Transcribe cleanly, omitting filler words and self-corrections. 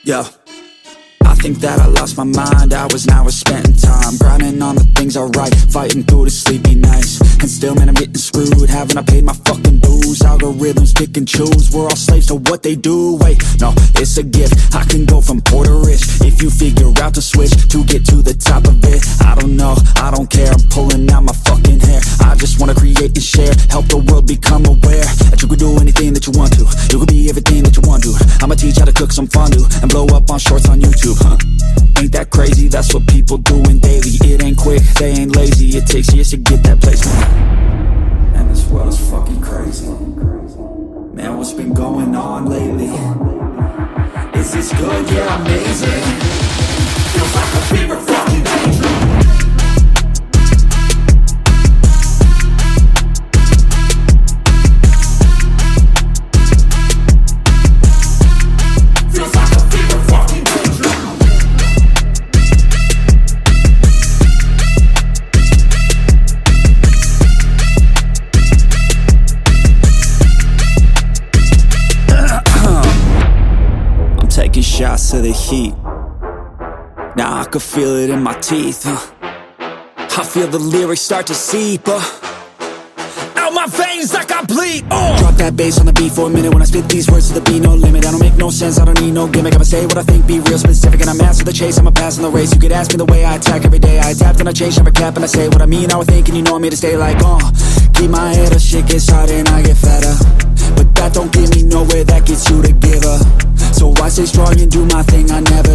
Yeah, I think that I lost my mind. Hours and hours spent in time grinding on the things I write, fighting through the sleepy nights. And still, man, I'm getting screwed. Haven't I paid my fucking dues? Algorithms pick and choose. We're all slaves to what they do. Wait, no, it's a gift. I can go from poor to rich if you figure out the switch to get to the top of it. I don't know, I don't care. I'm pulling out my fucking hair. I just wanna create and share, help the world become aware that you can do anything that you want to. You can be everything that you want to. I'ma teach how to cook some fondue and blow up on shorts on YouTube, huh? Ain't that crazy? That's what people doing daily. It ain't quick, they ain't lazy. It takes years to get that placement. And this world is fucking crazy. Man, what's been going on lately? Is this good? Yeah, amazing. Feels like a fever fucking daydream. Taking shots to the heat. Now I can feel it in my teeth, I feel the lyrics start to seep out my veins like I bleed. Drop that bass on the beat for a minute. When I spit these words to the beat, no limit. I don't make no sense, I don't need no gimmick. I'ma say what I think, be real specific. And I'm master the chase, I'ma pass in the race. You could ask me the way I attack every day. I adapt and I change, never cap. And I say what I mean, I would think, and you know me to stay like, keep my head up, shit gets harder and I get fatter. But that don't get me nowhere, that gets you to give up. So I stay strong and do my thing, I never